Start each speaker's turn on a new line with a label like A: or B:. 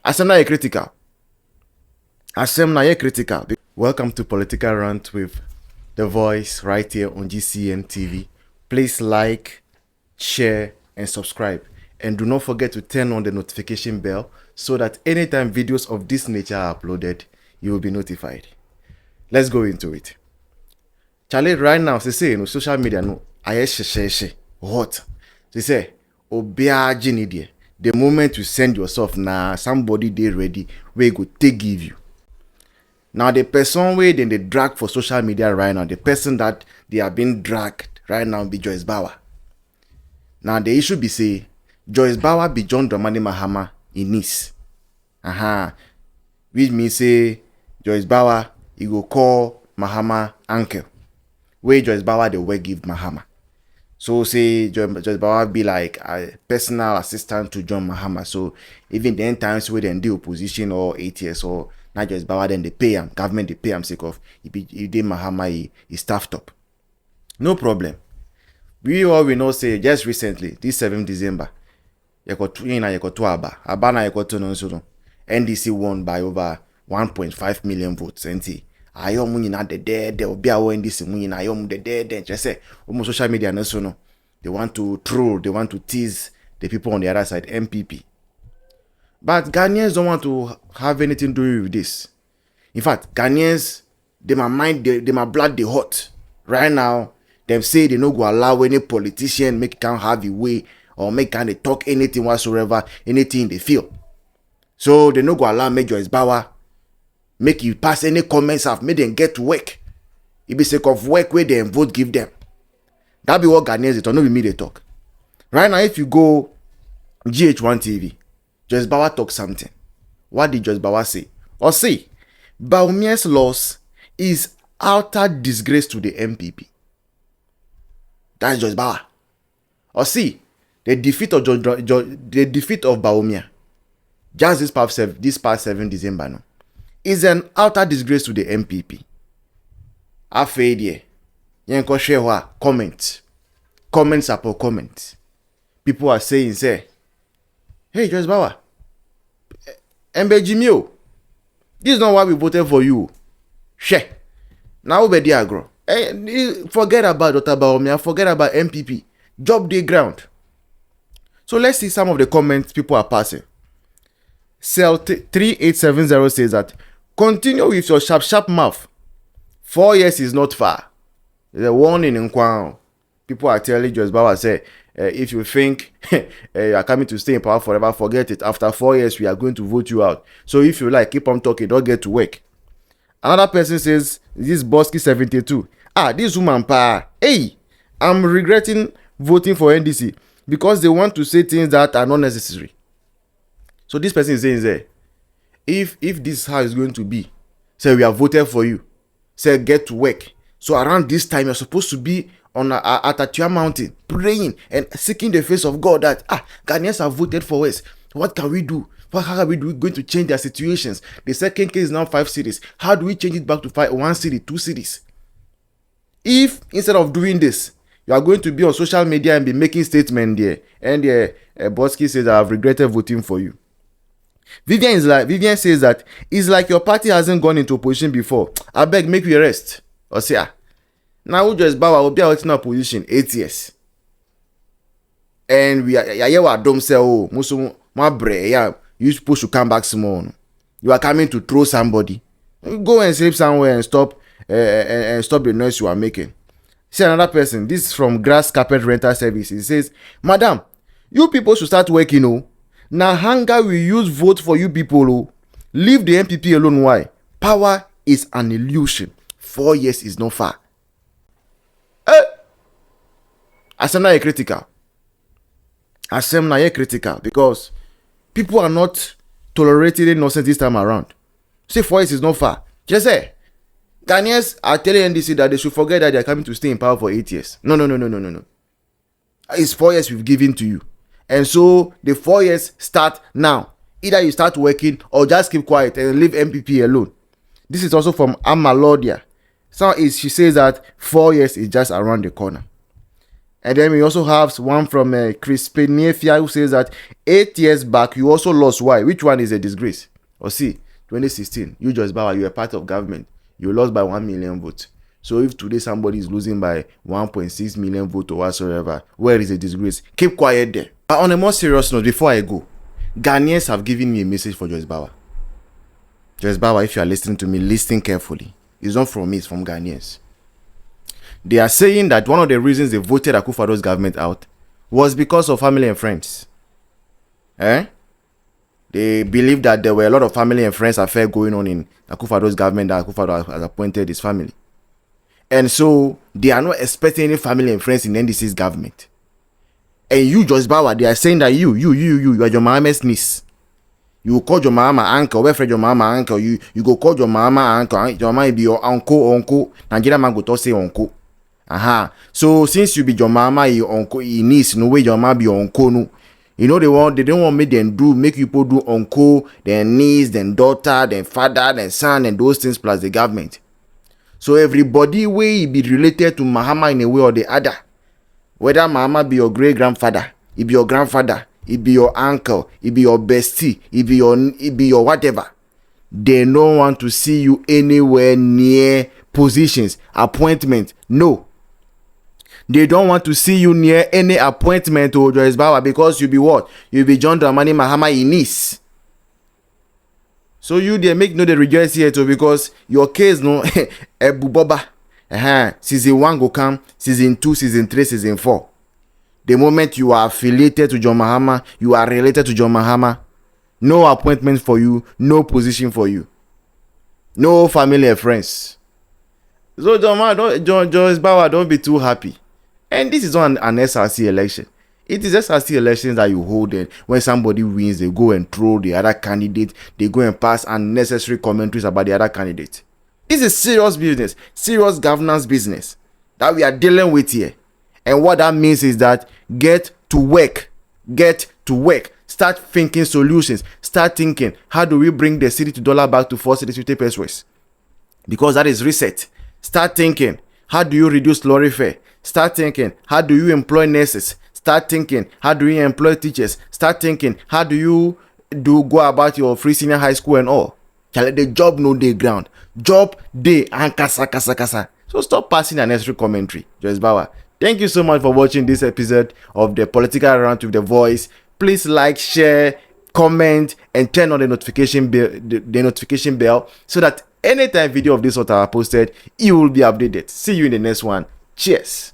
A: Asem na ye critical. Asem na ye critical. Welcome to Political Rant with The Voice right here on GCN TV. Please like, share, and subscribe. And do not forget to turn on the notification bell so that anytime videos of this nature are uploaded, you will be notified. Let's go into it. Charlie, right now, say no social media no aye hot. Say obia jinidie. The moment you send yourself now, somebody they ready where go take give you. Now the person where then they drag for social media right now, the person that they are being dragged right now be Joyce Bawah. Now the issue be say Joyce Bawah be John Dramani Mahama in Nice. Which means say Joyce Bawah he go call Mahama uncle. Where Joyce Bawah the way give Mahama. So say Joyce Bawah be like a personal assistant to John Mahama. So even the end times where they do opposition or ATS or not Joyce Bawah, then they pay him. Government they pay him sake of if they Mahama he staffed up. No problem. We know say just recently, this 7th December, NDC won by over 1.5 million votes. And ayom muni na the dead obi awo NDC muni na ayom the dead just say almost social media no so no they want to troll, they want to tease the people on the other side, MPP. But Ghanaians don't want to have anything to do with this. In fact, Ghanaians they my mind they my blood they hot right now. Them say they no go allow any politician make can have a way or make can they talk anything whatsoever, anything they feel. So they no go allow make Joyce Bawah make you pass any comments have made them get to work. It be sake of work where they vote give them. That be what Ghanaians it or no be me they talk. Right now, if you go GH1 TV, Joyce Bawah talk something. What did Joyce Bawah say? Or say, Bawumia's loss is utter disgrace to the MPP. That's Joyce Bawah. Or see, the defeat of Bawumia, just this past 7 December no, is an utter disgrace to the MPP. Afedie, yenko share comments upon comments. People are saying, say, hey Joyce Bawah, Mbejimio, this is not why we voted for you. Share. Now we be agro. Forget about Dr. Bawumia, forget about MPP. Job the ground. So let's see some of the comments people are passing. Cell 3870 says that continue with your sharp mouth. 4 years is not far. There's a warning in Kwao. People are telling Joyce Bawah say, if you think you are coming to stay in power forever, forget it. After 4 years, we are going to vote you out. So if you like, keep on talking, don't get to work. Another person says, this Bosky 72. This woman hey, I'm regretting voting for NDC because they want to say things that are not necessary. So this person is saying there, if this is how it's going to be, say we have voted for you, say get to work. So around this time you're supposed to be on at Atua Mountain praying and seeking the face of God that Ghanaians have voted for us. What can we do? What are we going to change their situations? The second case is now 5 cities. How do we change it back to 1 city, 2 cities? If instead of doing this, you are going to be on social media and be making statements there, and Bosky says, I have regretted voting for you. Vivian says that it's like your party hasn't gone into opposition before. I beg, make you rest. Or say, now Joyce Bawah will be out in opposition 8 years. And we are don't say, oh, Musu, my bre, you're supposed to come back small. You are coming to throw somebody. Go and sleep somewhere and stop the noise you are making. See another person. This is from Grass Carpet Rental Service. He says, Madam, you people should start working. Now hunger will use vote for you people. Leave the MPP alone. Why? Power is an illusion. 4 years is not far. Asem na critical. Asem na critical because people are not tolerating nonsense this time around. Say 4 years is not far. Just say Ghanaians are telling NDC that they should forget that they are coming to stay in power for 8 years. No. It's 4 years we've given to you. And so the 4 years start now. Either you start working or just keep quiet and leave MPP alone. This is also from Amalodia. So she says that 4 years is just around the corner. And then we also have one from Chris Penefia, who says that 8 years back you also lost. Why? Which one is a disgrace? Or see, 2016, you Joyce Bawah, you were part of government. You lost by 1 million votes. So if today somebody is losing by 1.6 million votes or whatsoever, where is the disgrace? Keep quiet there. But on a more serious note, before I go, Ghanaians have given me a message for Joyce Bawah. Joyce Bawah, if you are listening to me, listen carefully. It's not from me, it's from Ghanaians. They are saying that one of the reasons they voted Akufo-Addo's government out was because of family and friends. They believe that there were a lot of family and friends affairs going on in Akufo-Addo's government that Akufo-Addo has appointed his family. And so they are not expecting any family and friends in NDC's government. And you, Joyce Bawah, they are saying that you are your mama's niece. You call your mama uncle, where friend your mama uncle, you go call your mama uncle, your mama be your uncle. Nigeria man go to say uncle. So since you be your mama, your uncle, your niece, no way your mama be your uncle, no. You know they don't want make them make people do uncle, then niece, then daughter, then father, then son, and those things plus the government. So everybody will be related to Mahama in a way or the other. Whether Mahama be your great grandfather, it be your grandfather, it be your uncle, it be your bestie, it be your whatever. They don't want to see you anywhere near positions, appointment. No. They don't want to see you near any appointment to Joyce Bawah because you be what? You be John Dramani Mahama Inis. So you they make no the rejoice here too because your case no Ebuboba. Season 1 go come, season 2, season 3, season 4. The moment you are affiliated to John Mahama, you are related to John Mahama. No appointment for you, no position for you. No family and friends. So Joyce Bawah, don't be too happy. And this is not an SRC election. It is SRC elections that you hold it. When somebody wins, they go and throw the other candidate. They go and pass unnecessary commentaries about the other candidate. This is serious business, serious governance business that we are dealing with here. And what that means is that get to work. Start thinking solutions. Start thinking, how do we bring the cedi to dollar back to 4 cedis 50 pesos? Because that is reset. Start thinking, how do you reduce lorry fare? Start thinking, how do you employ nurses? Start thinking, how do you employ teachers? Start thinking, how do you go about your free senior high school and all? The job no day ground. Job day and kasa. So stop passing unnecessary commentary. Joyce Bawah, thank you so much for watching this episode of the Political Round with The Voice. Please like, share, comment, and turn on the notification bell so that anytime video of this sort are posted, you will be updated. See you in the next one. Cheers.